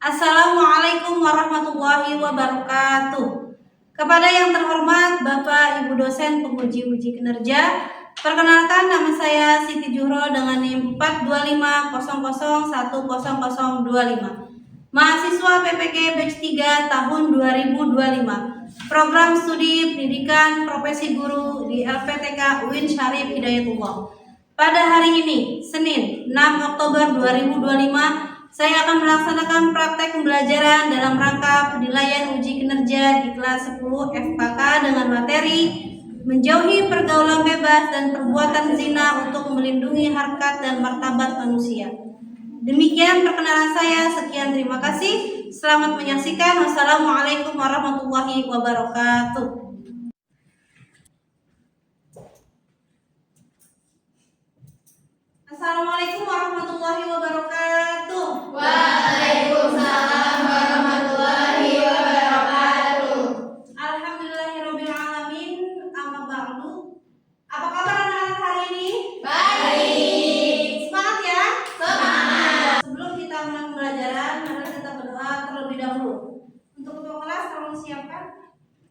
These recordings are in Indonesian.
Assalamualaikum warahmatullahi wabarakatuh. Kepada yang terhormat Bapak Ibu dosen penguji uji kinerja, perkenalkan nama saya Siti Juhro dengan NIM 42500100025. Mahasiswa PPG Batch 3 tahun 2025. Program Studi Pendidikan Profesi Guru di LPTK UIN Syarif Hidayatullah. Pada hari ini, Senin 6 Oktober 2025, saya akan melaksanakan praktek pembelajaran dalam rangka penilaian uji kinerja di kelas 10 FKK dengan materi menjauhi pergaulan bebas dan perbuatan zina untuk melindungi harkat dan martabat manusia. Demikian perkenalan saya, sekian terima kasih. Selamat menyaksikan. Wassalamualaikum warahmatullahi wabarakatuh. Assalamualaikum warahmatullahi wabarakatuh. Waalaikumsalam warahmatullahi wabarakatuh. Alhamdulillahirabbil alamin. Amma ba'du. Apa kabar anak-anak hari ini? Baik. Semangat ya? Semangat. Sebelum kita mulai pembelajaran, mari kita berdoa terlebih dahulu. Untuk ketua kelas tolong siapkan.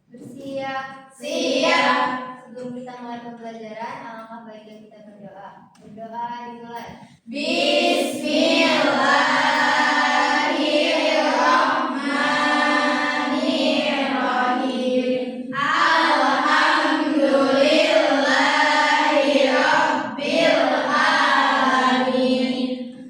Bersiap. Siap. Sebelum kita mulai pembelajaran, alangkah baiknya kita berdoa. Berdoa dimulai. Bismillahirrahmanirrahim. Alhamdulillahirabbil alamin.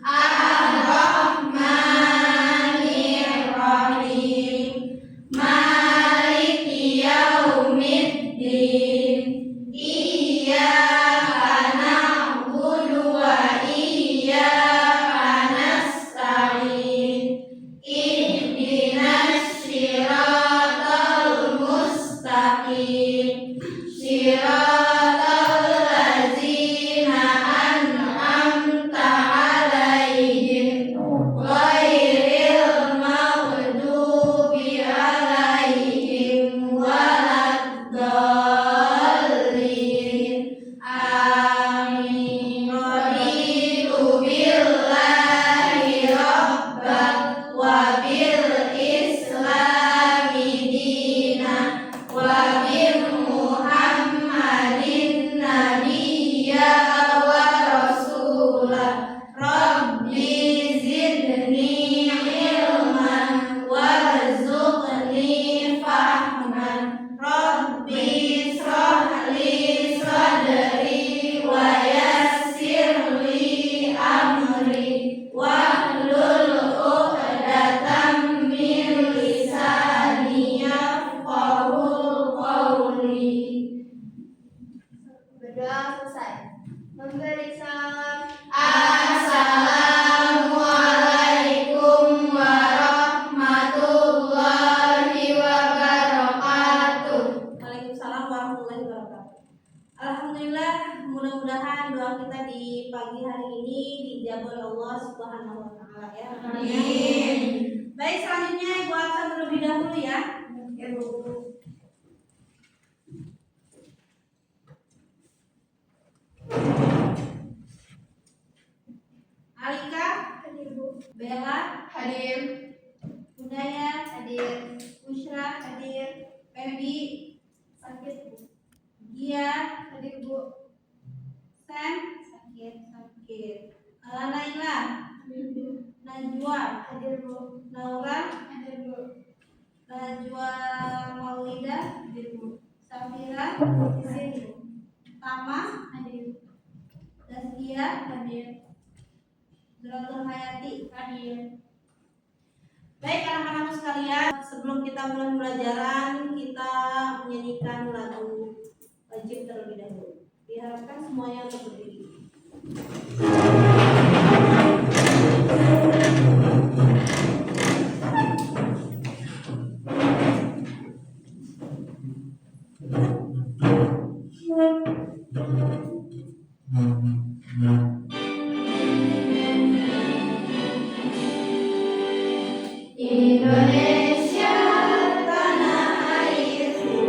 Ar-Rahmanirrahim. Maliki yaumiddin. Iyyaka na'budu wa iyyaka nasta'in. Ihdinas siratal mustaqim. Siratal ladzina an'amta 'alaihim ghairil maghdubi 'alaihim waladdallin. Amin. Raditu billahi rabban wa bil islami dina wa bi Muhammadin nabiyya wa rasulah. Rabbi zidni ilman warzuqni fahman. Rabbi ishrah li sadri wa yassir li amri wahlul 'uqdatam min lisani yafqahu qawli. Berdoa selesai. Memberi salam. Assalamualaikum warahmatullahi wabarakatuh. Waalaikumsalam warahmatullahi wabarakatuh. Alhamdulillah, mudah-mudahan doa kita di pagi hari ini dijabah Allah Subhanahu wa taala ya. Amin. Baik, selanjutnya Ibu akan terlebih dahulu ya. Alika, Hadir, Bu. Bella, Hadir. Budaya, Hadir. Bushra, Hadir. Febi, Sakit, Bu. Gia, Hadir, Bu. Sam, sakit. Naila, Hadir, Bu. Najwa, Hadir, Bu. Naura, Hadir, Bu. Najwa Maulida, Hadir, Bu. Safira, Di sini, Bu. Tama, Hadir. Zaskia, Hadir. Zuratul Hayati. Hadir. Baik anak-anakku sekalian, sebelum kita mulai pembelajaran, kita menyanyikan lagu wajib terlebih dahulu. Diharapkan semuanya untuk berdiri. Indonesia tanah airku,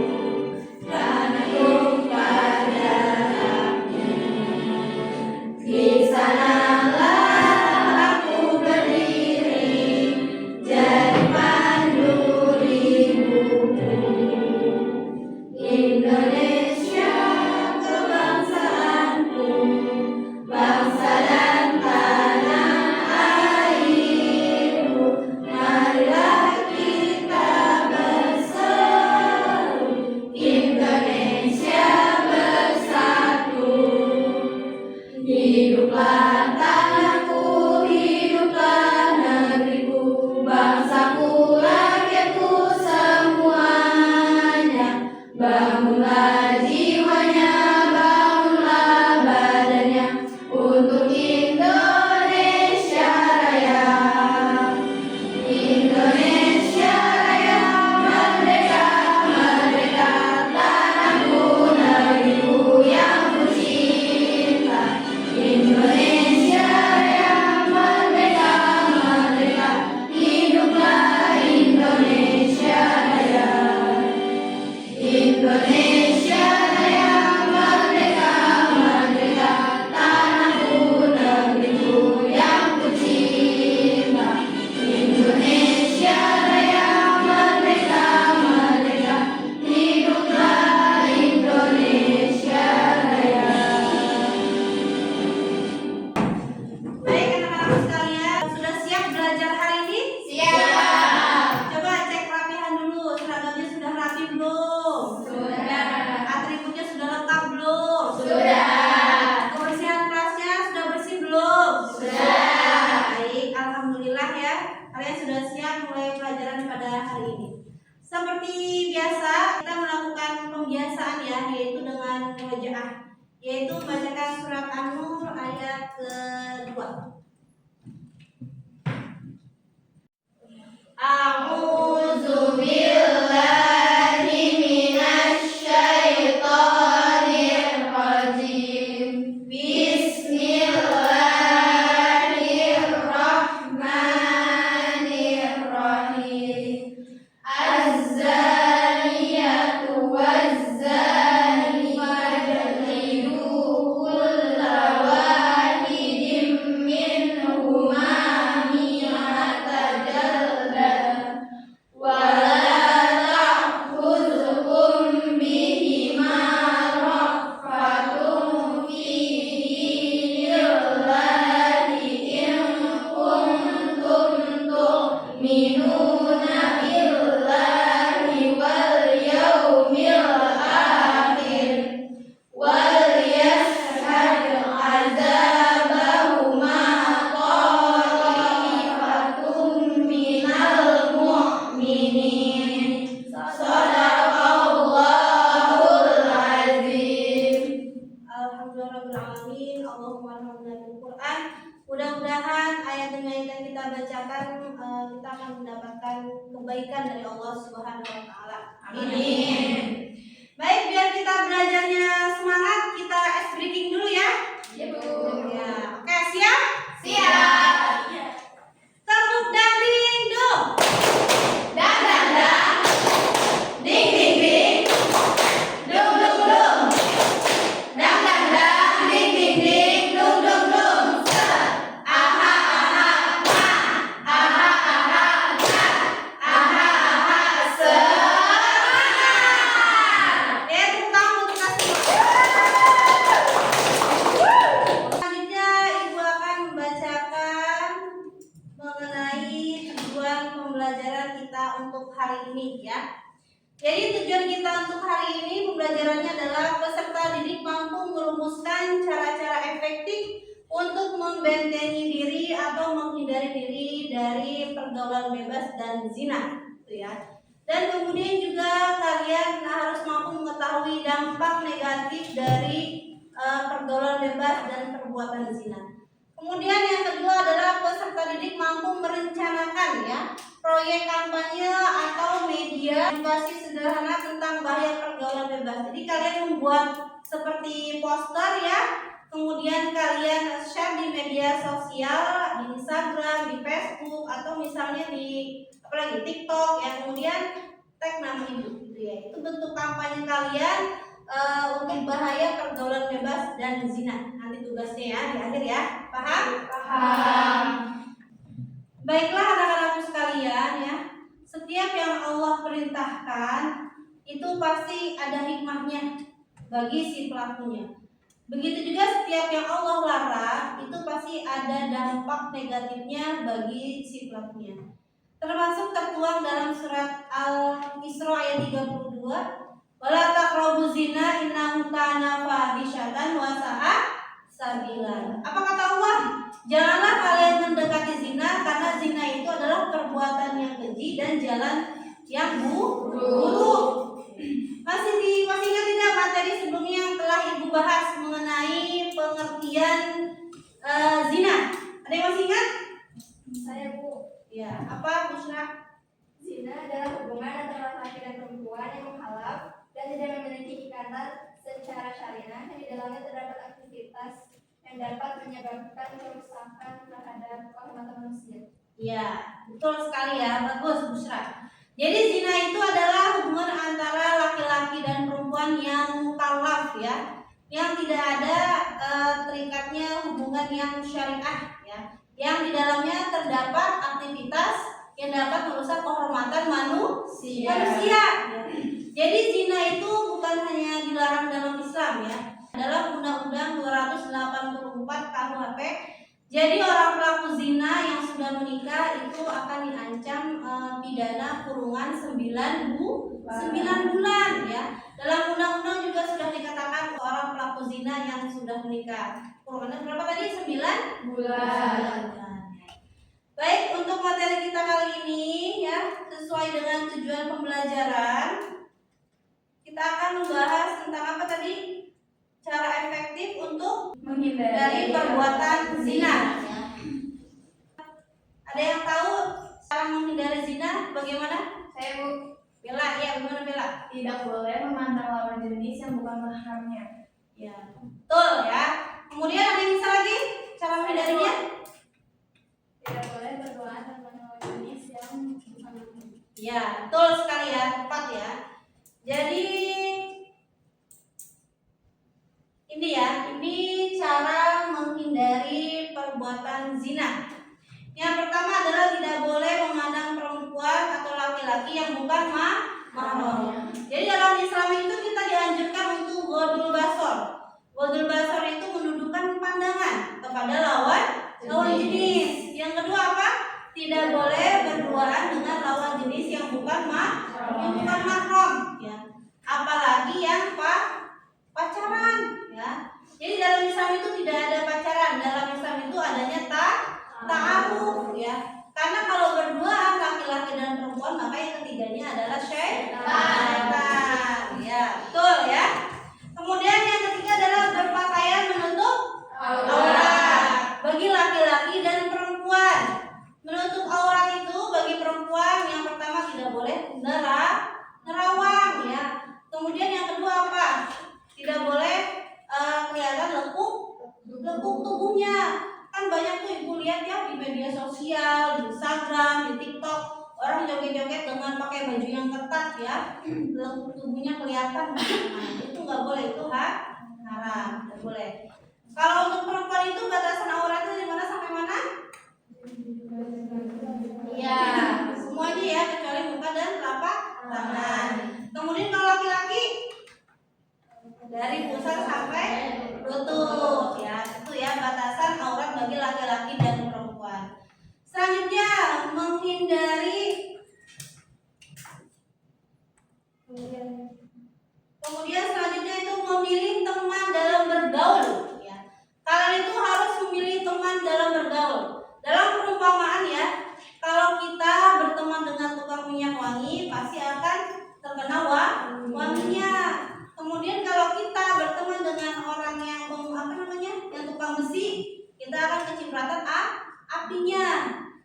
tanah tumpah darahku. Kisah Hiduplah tanahku, hiduplah negeriku, bangsaku, rakyatku semuanya. Bangunlah jiwanya, bangunlah badannya untuk Indonesia Raya. Indonesia Raya, merdeka, merdeka, tanahku, negeriku yang ku cinta. Indonesia Raya, merdeka, merdeka, hiduplah Indonesia Raya. Indonesia Raya, merdeka, merdeka, tanahku, negeriku yang ku cinta. Indonesia Raya, merdeka, merdeka, hiduplah Indonesia Raya. Baik anak-anak sekalian, sudah siap belajar hari ini? Siap. Coba cek rapihan dulu, seragamnya sudah rapi belum? Sudah. Atributnya sudah lengkap belum? Sudah. Kebersihan kelasnya sudah bersih belum? Sudah. Baik, alhamdulillah ya. Kalian sudah siap mulai pelajaran pada hari ini. Seperti biasa, kita melakukan pembiasaan ya, yaitu dengan murojaah, yaitu membacakan surat An-Nur ayat kedua. A'udzu billahi minasy syaithanir rajim. Bismillahirrahmanirrahim. Az-zaniyatu waz-zani fajlidu kulla wahidin minhuma mi'ata jaldah wa la ta'khudhukum bihima ra'fatun fi dinillahi in kuntum tu'minuna billahi wal yawmil akhir wal yashhad 'adzabahuma ta'ifatun minal mu'minin. Shadaqallahul azim. Alhamdulillahirrahmanirrahim. Allahumma arhamna bil Quran. Mudah-mudahan ayat demi ayat yang kita bacakan kita akan mendapatkan kebaikan dari Allah Subhanahu wa taala. Amin. Baik, biar kita belajarnya semangat, kita ice breaking dulu ya. Ya, Bu. Ya, oke, siap? Siap. Tepuk dan ding dong. Dang dang dang. Ding ding ding. Dung dung dung. Dang dang dang. Ding ding ding. Dung dung dung. Aha aha ha. Aha aha ha. Aha aha semangat. Tepuk tangan untuk kasih. Selanjutnya Ibu akan membacakan mengenai tujuan pembelajaran kita untuk hari ini ya. Jadi tujuan kita untuk hari ini pembelajarannya adalah peserta didik mampu merumuskan cara-cara efektif untuk membentengi diri atau menghindari diri dari pergaulan bebas dan zina, gitu ya. Dan kemudian juga kalian harus mampu mengetahui dampak negatif dari pergaulan bebas dan perbuatan zina. Kemudian yang kedua adalah peserta didik mampu merencanakan ya proyek kampanye atau media edukasi sederhana tentang bahaya pergaulan bebas. Jadi kalian membuat seperti poster ya, kemudian kalian share di media sosial, di Instagram, di Facebook, atau misalnya di apalagi TikTok ya, kemudian tag nama ibu gitu ya. Itu bentuk kampanye kalian untuk bahaya pergaulan bebas dan zina. Nanti tugasnya ya di akhir ya. Paham? Paham. Baiklah anak-anakku sekalian ya. Setiap yang Allah perintahkan itu pasti ada hikmahnya bagi si pelakunya. Begitu juga setiap yang Allah larang itu pasti ada dampak negatifnya bagi si pelakunya. Termasuk tertuang dalam surat Al-Isra ayat 32, wala taqrabu zina innahu kana fahisyatan wa sa'a sabilan. Apa kata Allah? Janganlah kalian mendekati zina, karena zina itu adalah perbuatan yang keji dan jalan yang buruk. Masih ingat tidak materi sebelumnya yang telah Ibu bahas mengenai pengertian zina? Ada yang masih ingat? Saya, Bu. Ya, apa Busra? Zina adalah hubungan antara laki dan perempuan yang menghalap dan tidak memiliki ikatan secara syariah, yang di dalamnya terdapat aktivitas yang dapat menyebabkan kerusakan terhadap kehormatan manusia. Ya, betul sekali ya, bagus Busra. Jadi zina itu adalah hubungan antara laki-laki dan perempuan yang mukallaf ya, yang tidak ada terikatnya hubungan yang syariah ya, yang di dalamnya terdapat aktivitas yang dapat merusak kehormatan manusia. Ya. Jadi zina itu bukan hanya dilarang dalam Islam ya. Dalam Undang-Undang 284 KUHP, jadi orang pelaku zina yang sudah menikah itu akan diancam pidana kurungan 9 bulan ya. Dalam undang-undang juga sudah dikatakan orang pelaku zina yang sudah menikah kurungannya berapa tadi? 9 bulan. Baik, untuk materi kita kali ini ya, sesuai dengan tujuan pembelajaran, kita akan membahas tentang apa tadi? Cara efektif untuk menghindari perbuatan zina. Ada yang tahu cara menghindari zina bagaimana? Saya, Bu. Bella, ya gimana Bella? Tidak boleh memandang lawan jenis yang bukan mahramnya. Ya, betul ya. Kemudian ada yang bisa lagi cara menghindarinya? Tidak boleh berdoa dengan lawan jenis yang bukan mahramnya. Ya, betul sekali ya, tepat ya. Jadi ini ya, ini cara menghindari perbuatan zina. Yang pertama adalah tidak boleh memandang perempuan atau laki-laki yang bukan mahram. Jadi dalam Islam itu kita dianjurkan untuk ghodul basor. Ghodul basor itu menundukkan pandangan kepada lawan jenis. Yang kedua apa? Tidak boleh berduaan dengan lawan jenis yang bukan mahram ya. Apalagi yang pacaran ya. Jadi dalam Islam itu tidak ada pacaran. Dalam Islam itu adanya ta'aruf ya. Karena kalau berduaan laki-laki dan perempuan, maka yang ketiganya adalah syaitan. Ya, betul ya. Kemudian yang ketiga adalah berpakaian menutup aurat bagi laki-laki dan perempuan. Menutup aurat itu bagi perempuan yang pertama tidak boleh nerawang ya. Kemudian yang kedua apa? Tidak boleh kelihatan lekuk tubuhnya. Kan banyak tuh ibu lihat ya di media sosial, di Instagram, di TikTok, orang joget-joget dengan pakai baju yang ketat ya, lekuk tubuhnya kelihatan. Nah, itu nggak boleh, itu haram, nggak boleh. Kalau untuk perempuan itu batasan auratnya dari mana sampai mana? Iya, semuanya ya kecuali muka dan telapak tangan. Kemudian kalau laki-laki dari pusar sampai lutut ya, itu ya batasan aurat bagi laki-laki dan perempuan. Selanjutnya kemudian selanjutnya itu memilih teman dalam bergaul ya. Kalian itu harus memilih teman dalam bergaul. Dalam perumpamaan ya, kalau kita berteman dengan tukang minyak wangi pasti akan terkena wanginya. Kemudian kalau kita berteman dengan orang yang yang tukang besi, kita akan kecipratan apinya.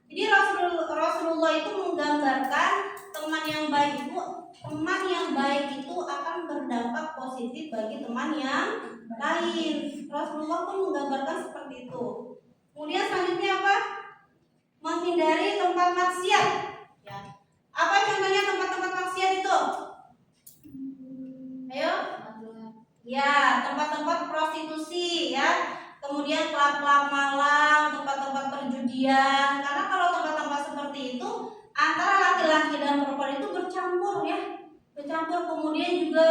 Jadi Rasulullah itu menggambarkan teman yang baik itu akan berdampak positif bagi teman yang lain. Rasulullah pun menggambarkan seperti itu. Kemudian selanjutnya apa? Menghindari tempat maksiat. Ya. Apa contohnya tempat-tempat maksiat itu? Ayo. Ya, tempat-tempat prostitusi ya. Kemudian klub-klub malam, tempat-tempat perjudian. Karena kalau tempat-tempat seperti itu antara laki-laki dan perempuan itu bercampur ya. Kemudian juga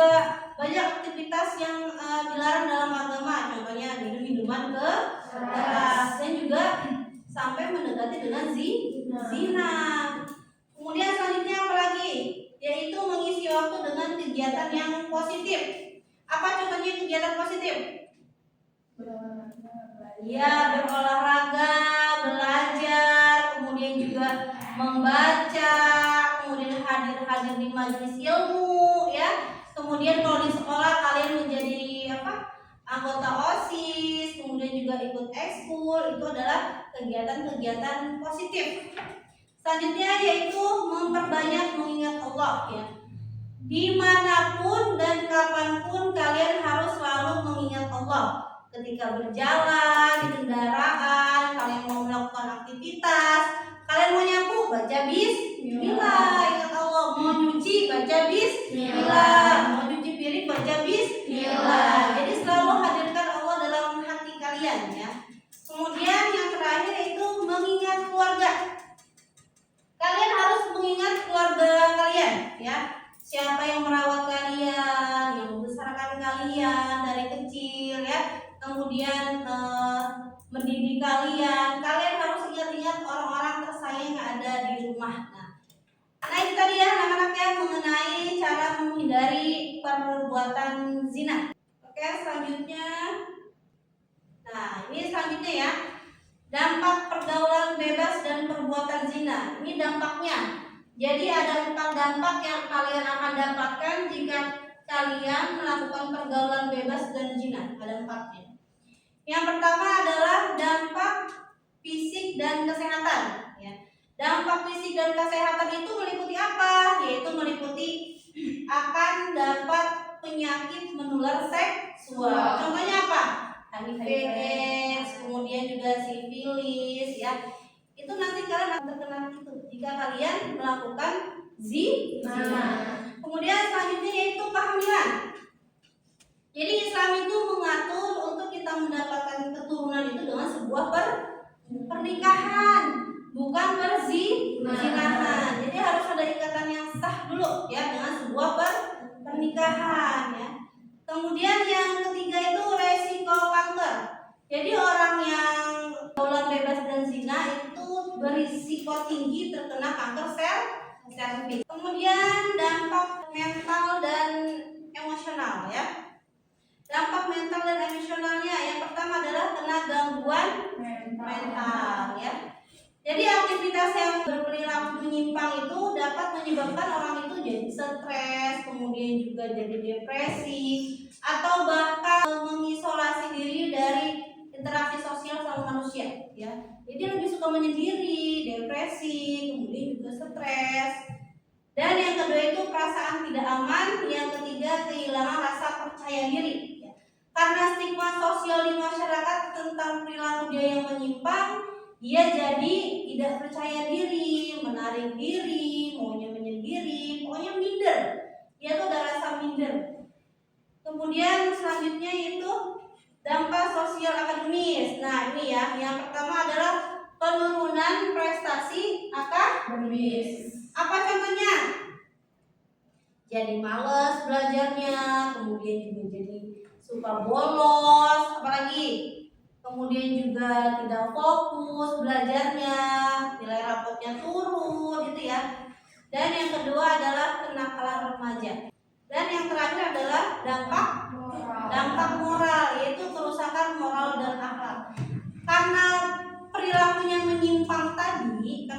banyak aktivitas yang dilarang dalam agama. Contohnya minum-minuman keras dan juga sampai mendekati dengan zina. Kemudian selanjutnya apa lagi? Yaitu mengisi waktu dengan kegiatan yang positif. Apa contohnya kegiatan positif? Ya, berolahraga, belajar, kemudian juga membaca, kemudian hadir-hadir di majelis ilmu, ya. Kemudian kalau di sekolah kalian menjadi anggota OSIS, kemudian juga ikut ekskul, itu adalah kegiatan-kegiatan positif. Selanjutnya yaitu memperbanyak mengingat Allah, ya. Dimanapun dan kapanpun kalian harus selalu mengingat Allah. Ketika berjalan di kendaraan, kalian mau melakukan aktivitas, kalian mau nyapu, baca bismillah, ingat Allah. Mau nyuci, baca bismillah. Mau cuci piring, baca bismillah. Jadi selalu hadirkan Allah dalam hati kalian, ya. Kemudian yang terakhir itu mengingat keluarga. Kalian harus mengingat keluarga kalian, ya. Siapa yang merawat kalian, yang membesarkan kalian dari kecil, ya. Kemudian mendidik kalian. Kalian harus ingat-ingat orang-orang tersayang yang ada di rumah. Nah itu tadi ya anak-anak ya, mengenai cara menghindari perbuatan zina. Oke, selanjutnya. Nah ini selanjutnya ya, dampak pergaulan bebas dan perbuatan zina. Ini dampaknya. Jadi ada 4 dampak yang kalian akan dapatkan jika kalian melakukan pergaulan bebas dan zina. Ada 4-nya. Yang pertama adalah dampak fisik dan kesehatan, ya. Dampak fisik dan kesehatan itu meliputi apa? Yaitu meliputi akan dapat penyakit menular seksual. Contohnya apa? HIV/AIDS, kemudian juga sifilis, ya. Itu nanti kalian akan terkena itu jika kalian melakukan zina. Kemudian selanjutnya yaitu kehamilan. Jadi Islam itu mengatur untuk kita mendapatkan keturunan itu dengan sebuah pernikahan, bukan perzinahan. Jadi harus ada ikatan yang sah dulu, ya, dengan sebuah pernikahan, ya. Kemudian yang ketiga itu resiko kanker. Jadi orang yang pergaulan bebas dan zina itu berisiko tinggi terkena kanker sel serviks. Kemudian dampak mental dan emosional, ya. Dampak mental dan emosionalnya yang pertama adalah kena gangguan mental, ya. Jadi aktivitas yang berperilaku menyimpang itu dapat menyebabkan orang itu jadi stres, kemudian juga jadi depresi, atau bahkan mengisolasi diri dari interaksi sosial sama manusia, ya. Jadi lebih suka menyendiri, depresi, kemudian juga stres. Dan yang kedua itu perasaan tidak aman, yang ketiga kehilangan rasa percaya diri. Karena stigma sosial di masyarakat tentang perilaku dia yang menyimpang, dia jadi tidak percaya diri, menarik diri, maunya menyendiri, pokoknya minder. Dia tuh ada rasa minder. Kemudian selanjutnya itu dampak sosial akademis. Nah ini ya, yang pertama adalah penurunan prestasi akademis. Apa contohnya? Jadi malas belajarnya, kemudian juga jadi suka bolos, apalagi kemudian juga tidak fokus belajarnya, nilai rapotnya turun, gitu ya. Dan yang kedua adalah kenakalan remaja. Dan yang terakhir adalah dampak moral, yaitu kerusakan moral dan akhlak. Karena perilakunya menyimpang tadi,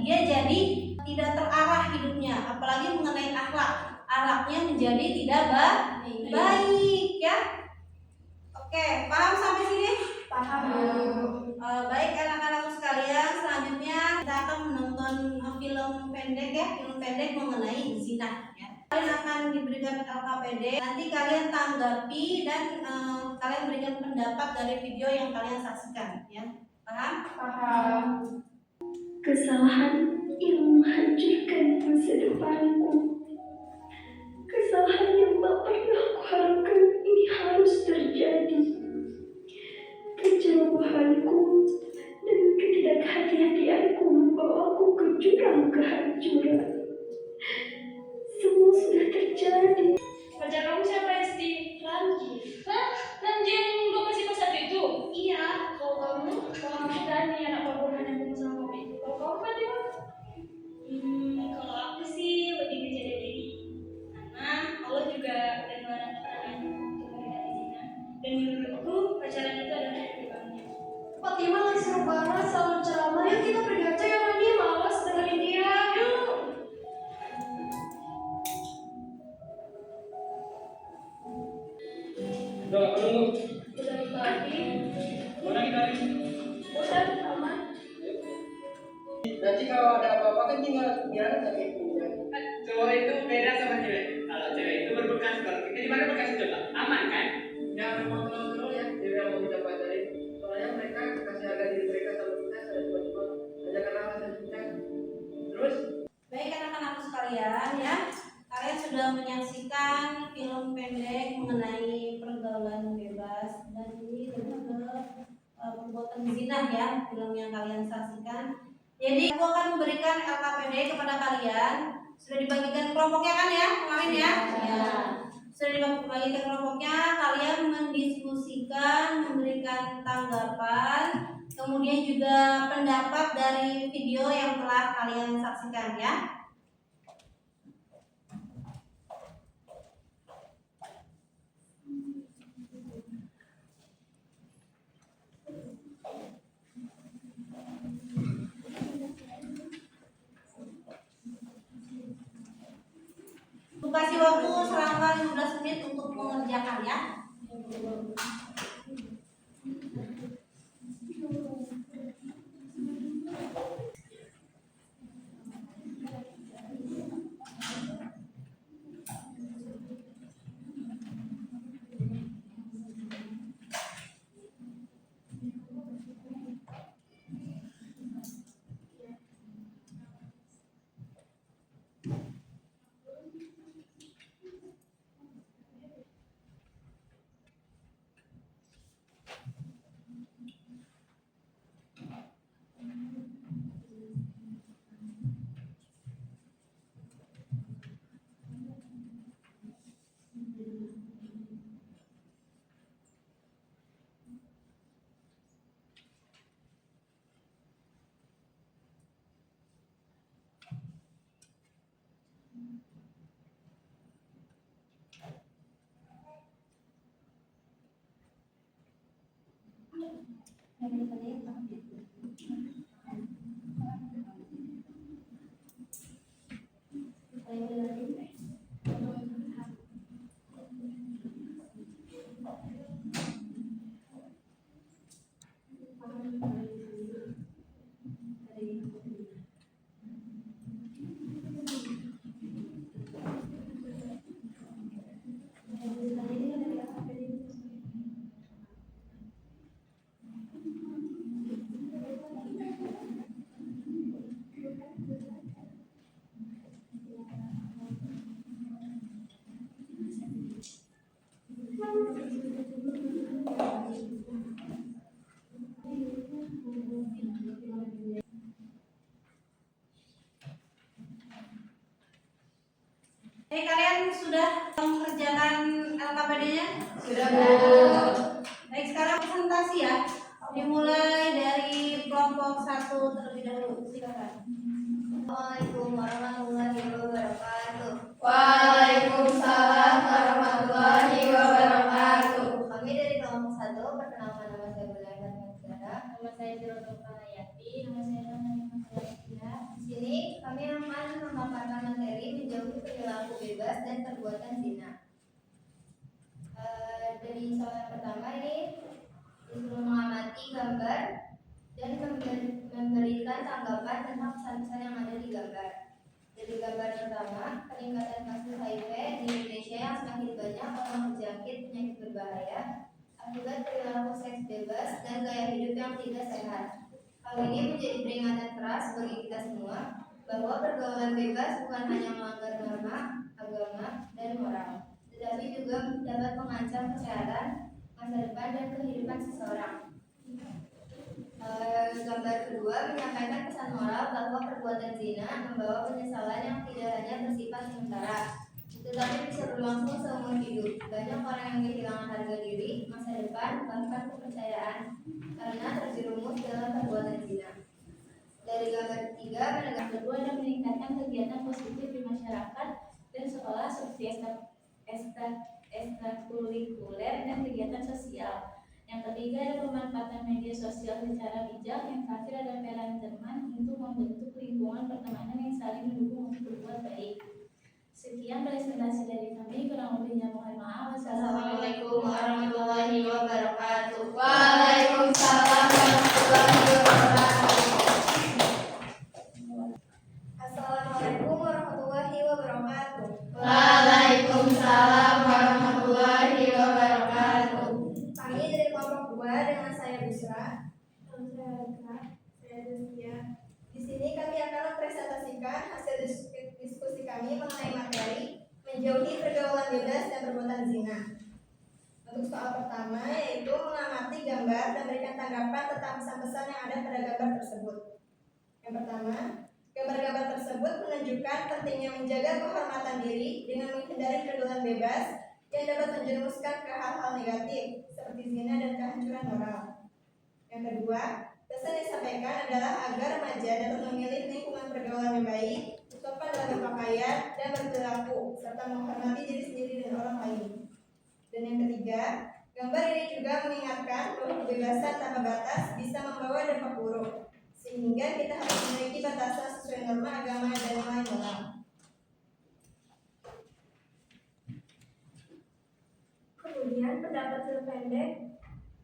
dia jadi tidak terarah hidupnya, apalagi mengenai akhlak. Akhlaknya menjadi tidak baik, ya. Oke, paham sampai sini? Paham. Baik anak-anakku sekalian, selanjutnya kita akan menonton film pendek, ya, film pendek mengenai zina, ya. Kalian akan diberikan LKPD, nanti kalian tanggapi dan kalian berikan pendapat dari video yang kalian saksikan, ya. Paham? Paham. Kesalahan yang menghancurkan masa depanku, kesalahan yang tak pernah aku harapkan ini harus terjadi. Kecerobohanku dan ketidakhati-hatianku membawaku ke jurang kehancuran. Semua sudah terjadi. Pacar kamu siapa, Esti? Ranji. Hah? Ranji yang gue kasih pas satu itu? Iya. Kalau kamu Dani, anak perempuan yang ketemu sama Kopi. Kalau kamu kan dia? Kalau aku sih lebih menjaga diri. Karena Allah juga udah melarang kita untuk mendekati zina. Dan menurutku pacaran itu adalah kehidupannya. Fatima lagi seru banget selalu ceramah. Yuk kita pergi aja ya Rani, malas dengerin dia. Yuk. Udah, tunggu. Udah tadi, Mana kita ini? udah aman. Nanti kalau ada apa-apa kan tinggal biar aja kayak gini. Cowok itu beda sama cewek. Kalau cewek itu berbekas, kalau kita di mana bekas coba? Aman kan? Jangan mau terlalu ya, cewek yang mau kita pacarin. Soalnya mereka kasih harga diri mereka sama kita, saya coba-coba aja karena alasan kita. Terus, Baik anak-anakku sekalian ya, kalian sudah menyaksikan film pendek mengenai pergaulan bebas dan ini lebih ke perbuatan zina ya, film yang kalian saksikan. Jadi aku akan memberikan LKPD kepada kalian. Sudah dibagikan kelompoknya kan ya kemarin ya? Ya. Sudah dibagikan kelompoknya, kalian mendiskusikan, memberikan tanggapan, kemudian juga pendapat dari video yang telah kalian saksikan ya. Kasih waktu selama 15 menit untuk mengerjakan ya. Kalian sudah mengerjakan LKPD-nya? Sudah, Bu. Baik, sekarang presentasi ya. Dimulai dari kelompok 1 terlebih dahulu. Silakan. Assalamualaikum warahmatullahi wabarakatuh. Waalaikumsalam warahmatullahi wabarakatuh. Kami dari kelompok 1, perkenalkan nama saya Bulaida Faizara. Nama saya Jirotul Panayati. Nama saya Rahmani Masya. Di sini kami akan memaparkan materi menjauhi perilaku bebas dan perbuatan zina. Dari soal yang pertama ini disuruh mengamati gambar dan memberikan tanggapan tentang pesan-pesan yang ada di gambar. Dari gambar pertama, peningkatan kasus HIV di Indonesia yang semakin banyak orang terjangkit penyakit berbahaya akibat perilaku seks bebas dan gaya hidup yang tidak sehat. Hal ini menjadi peringatan keras bagi kita semua bahwa pergaulan bebas bukan hanya melanggar norma, agama, dan moral, tetapi juga dapat mengancam kesehatan, masa depan, dan kehidupan seseorang. Gambar kedua menyampaikan pesan moral bahwa perbuatan zina membawa penyesalan yang tidak hanya bersifat sementara, tetapi bisa berlangsung seumur hidup. Banyak orang yang kehilangan harga diri, masa depan, bahkan kepercayaan karena terjerumus dalam perbuatan zina. Dari gambar ketiga, menegakkan Kedua adalah meningkatkan kegiatan positif di masyarakat dan sekolah seperti ekstrakurikuler dan kegiatan dan sosial. Yang ketiga ada pemanfaatan media sosial secara bijak. Yang terakhir ada peran teman untuk membentuk lingkungan pertemanan yang saling mendukung untuk berbuat baik. Sekian presentasi dari kami, kurang lebihnya mohon maaf. Assalamualaikum warahmatullahi wabarakatuh. Waalaikumsalam warahmatullahi wabarakatuh. Assalamualaikum warahmatullahi wabarakatuh. Waalaikumsalam warahmatullahi wabarakatuh. Kami dari kelompok 2 dengan saya Busra. Nama saya Rika. Saya Destia. Di sini kami akan mempresentasikan hasil diskusi kami mengenai materi menjauhi pergaulan bebas dan perbuatan zina. Untuk soal pertama yaitu mengamati gambar dan berikan tanggapan tentang pesan-pesan yang ada pada gambar tersebut. Yang pertama, gambar-gambar tersebut menunjukkan pentingnya menjaga kehormatan diri dengan menghindari pergaulan bebas yang dapat menjerumuskan ke hal-hal negatif seperti zina dan kehancuran moral. Yang kedua, pesan yang disampaikan adalah agar remaja dapat memilih lingkungan pergaulan yang baik, sopan dalam berpakaian dan berperilaku, serta menghormati diri sendiri dan orang lain. Dan yang ketiga, gambar ini juga mengingatkan bahwa kebebasan tanpa batas bisa membawa dampak buruk, sehingga kita harus memiliki batasan sesuai norma agama dan nilai moral. Kemudian pendapat film pendek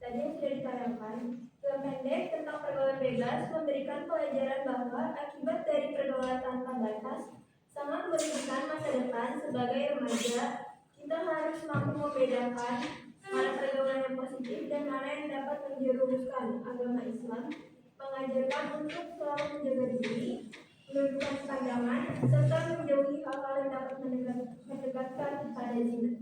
tadi yang sudah ditayangkan. Film pendek tentang pergaulan bebas memberikan pelajaran bahwa akibat dari pergaulan tanpa batas sangat merugikan masa depan sebagai remaja. Kita harus mampu membedakan mana pergaulan yang positif dan mana yang dapat menjerumuskan. Agama Islam mengajarkan untuk selalu menjaga diri, menunjukkan pandangan, serta menjauhi hal-hal yang dapat mendekatkan pada zina.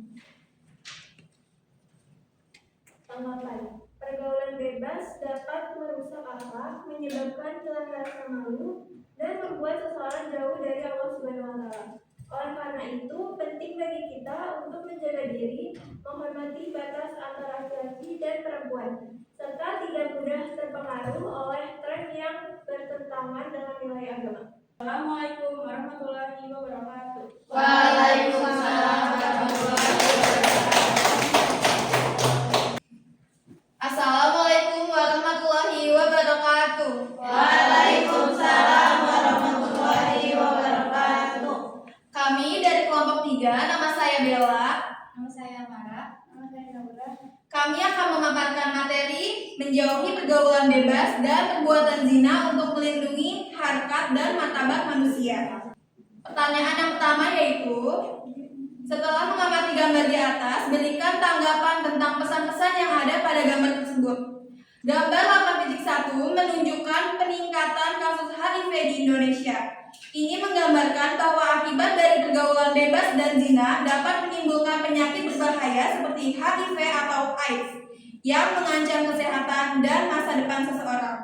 Tanggapan: pergaulan bebas dapat merusak akhlak, menyebabkan hilang rasa malu, dan membuat seseorang jauh dari Allah Subhanahu wa Ta'ala. Oleh karena itu, penting bagi kita untuk menjaga diri, menghormati batas antara laki-laki dan perempuan, serta tidak mudah terpengaruh oleh tren yang bertentangan dengan nilai agama. Assalamualaikum warahmatullahi wabarakatuh. Waalaikumsalam warahmatullahi wabarakatuh. Assalamualaikum warahmatullahi wabarakatuh. Waalaikumsalam warahmatullahi wabarakatuh. Kami dari kelompok 3, nama saya Bella. Nama saya Mara. Nama saya Naura. Kami akan memaparkan materi menjauhi pergaulan bebas dan perbuatan zina untuk melindungi harkat dan martabat manusia. Pertanyaan yang pertama yaitu, setelah mengamati gambar di atas, berikan tanggapan tentang pesan-pesan yang ada pada gambar tersebut. Gambar 8.1 menunjukkan peningkatan kasus HIV di Indonesia. Ini menggambarkan bahwa akibat dari pergaulan bebas dan zina dapat menimbulkan penyakit berbahaya seperti HIV atau AIDS yang mengancam kesehatan dan masa depan seseorang.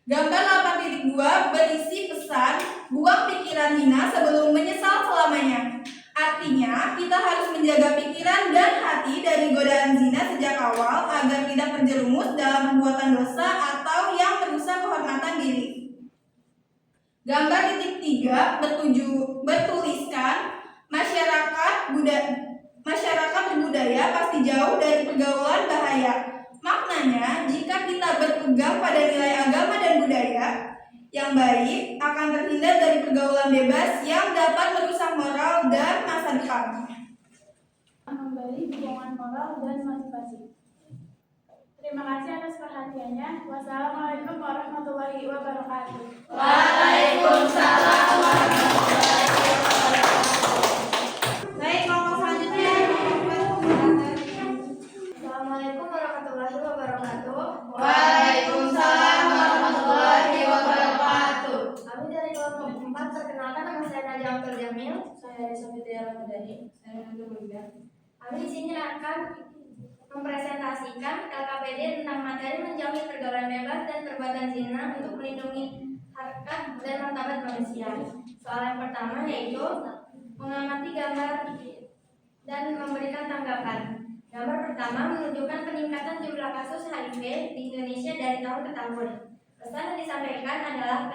Gambar 8.2 berisi pesan buang pikiran hina sebelum menyesal selamanya. Artinya, kita harus menjaga pikiran dan hati dari godaan zina sejak awal agar tidak terjerumus dalam perbuatan dosa atau yang merusak kehormatan diri. Gambar titik 3 bertuliskan masyarakat berbudaya pasti jauh dari pergaulan bahaya. Maknanya, jika kita berpegang pada nilai agama dan budaya yang baik, akan terhindar dari pergaulan bebas yang dapat merusak moral dan masa depan. Memberi dukungan moral dan motivasi. Terima kasih atas perhatiannya. Wassalamualaikum warahmatullahi wabarakatuh. Waalaikumsalam warahmatullahi wabarakatuh. Baik, kelompok selanjutnya. Assalamualaikum warahmatullahi wabarakatuh. Waalaikumsalam warahmatullahi wabarakatuh. Kami dari kelompok 4, perkenalkan nama saya Nadia Abdul Jamil. Saya dari Sofia Ramadhani. Saya dari Mulia. Kami di sini akan mempresentasikan LKPD tentang materi menjauhi pergaulan bebas dan perbuatan zina untuk melindungi harkat dan martabat manusia. Soal yang pertama yaitu mengamati gambar dan memberikan tanggapan. Gambar pertama menunjukkan peningkatan jumlah kasus HIV di Indonesia dari tahun ke tahun. Pesan yang disampaikan adalah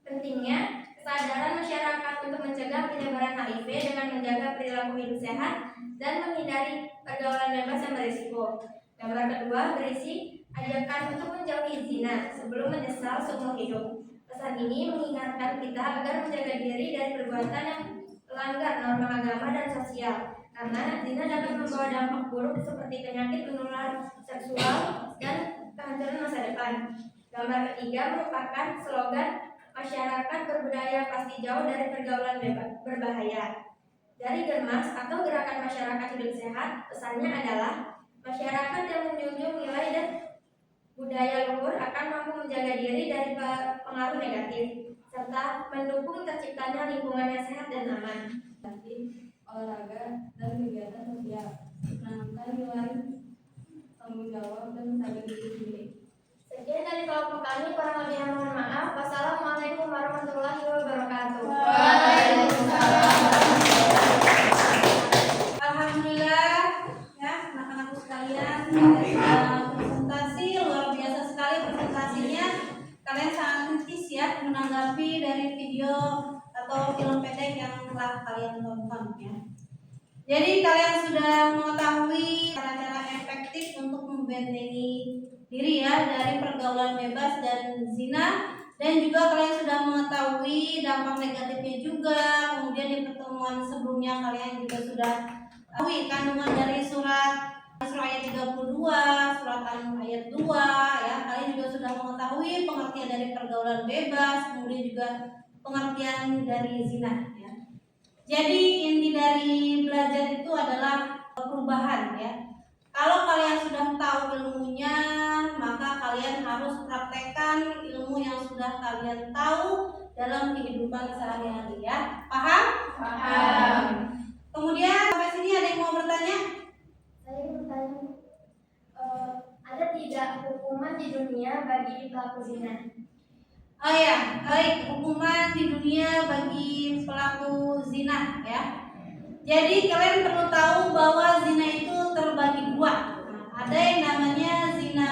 pentingnya kesadaran masyarakat untuk mencegah penyebaran HIV dengan menjaga perilaku hidup sehat dan menghindari pergaulan bebas yang berisiko. Gambar kedua berisi ajakan untuk menjauhi zina sebelum menyesal seumur hidup. Pesan ini mengingatkan kita agar menjaga diri dari perbuatan yang melanggar norma agama dan sosial, karena zina dapat membawa dampak buruk seperti penyakit menular seksual dan kehancuran masa depan. Gambar ketiga merupakan slogan masyarakat berbudaya pasti jauh dari pergaulan berbahaya. Dari Germas atau Gerakan Masyarakat Hidup Sehat, pesannya adalah masyarakat yang menjunjung nilai dan budaya luhur akan mampu menjaga diri dari pengaruh negatif serta mendukung terciptanya lingkungan yang sehat dan aman. Olahraga dan kegiatan sosial menanamkan nilai tanggung jawab dan menjaga diri sendiri. Sekian dari kelompok kami, kurang lebihnya mohon maaf. Wassalamualaikum warahmatullahi wabarakatuh. Alhamdulillah ya anak-anakku sekalian, kalian sudah presentasi luar biasa sekali presentasinya. Kalian sangat kritis ya menanggapi dari video atau film pendek yang telah kalian tonton ya. Jadi kalian sudah mengetahui cara-cara efektif untuk membentengi diri ya dari pergaulan bebas dan zina, dan juga kalian sudah mengetahui dampak negatifnya juga. Kemudian di pertemuan sebelumnya kalian juga sudah tahu kandungan dari surat ayat 32, surat An ayat 2 ya. Kalian juga sudah mengetahui pengertian dari pergaulan bebas, kemudian juga pengertian dari zina ya. Jadi inti dari belajar itu adalah perubahan ya. Kalau kalian sudah tahu ilmunya, maka kalian harus praktekkan ilmu yang sudah kalian tahu dalam kehidupan sehari-hari ya. Paham? Paham. Kemudian sampai sini ada yang mau bertanya? Saya bertanya, ada tidak hukuman di dunia bagi pelaku zina? Oh ya, baik, hukuman di dunia bagi pelaku zina ya. Jadi kalian perlu tahu bahwa zina itu terbagi dua. Nah, ada yang namanya zina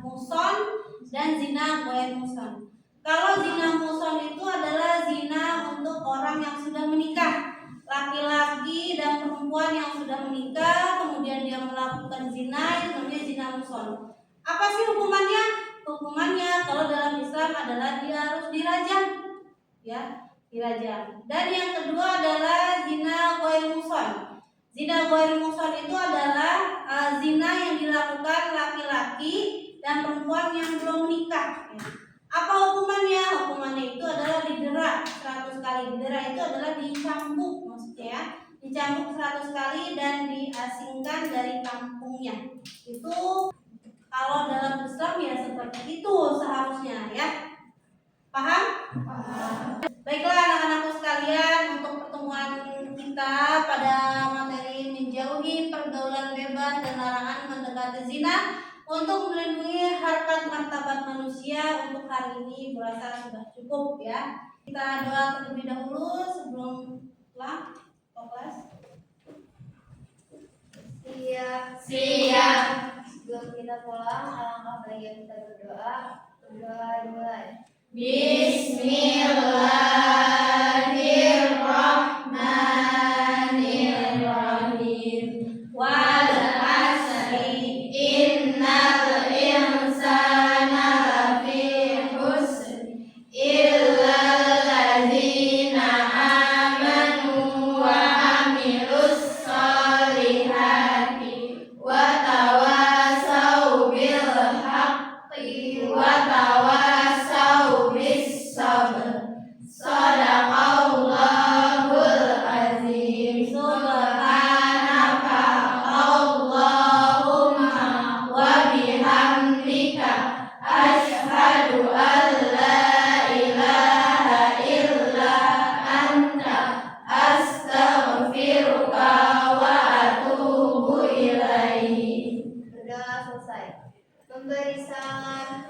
muhson dan zina ghair muhson. Kalau zina muhson itu adalah zina untuk orang yang sudah menikah, laki-laki dan perempuan yang sudah menikah, kemudian dia melakukan zina, itu namanya zina muhson. Apa sih hukumannya? Hukumannya kalau dalam Islam adalah dia harus dirajam, ya, dirajam. Dan yang kedua adalah zina ghair muhson. Zina ghair muhson itu adalah zina yang dilakukan laki-laki dan perempuan yang belum menikah. Ya. Apa hukumannya? Hukumannya itu adalah didera 100 kali. Didera itu adalah dicambuk maksudnya ya. Dicambuk 100 kali dan diasingkan dari kampungnya. Itu kalau dalam Islam ya seperti itu seharusnya ya. Paham? Paham. Baiklah anak-anakku sekalian, untuk pertemuan kita pada materi menjauhi pergaulan bebas dan larangan mendekati zina untuk melindungi harkat martabat manusia, untuk hari ini berasa sudah cukup ya. Kita doa terlebih dahulu sebelum pulang ke kelas. Siap. Sebelum kita pulang, alangkah baiknya kita berdoa. Berdoa dimulai. Bismillahirrahmanirrahim. Wal asri innal insana lafi khusr illal ladzina amanu wa amilus solihati wa tawasau bil haqqi wa tawasau bis sabr. Shadaqallahul azim. Subhanaka Allahumma wa bihamdika asyhadu an la ilaha illa anta astaghfiruka wa atubu ilaihi. Sudah selesai. Memberi salam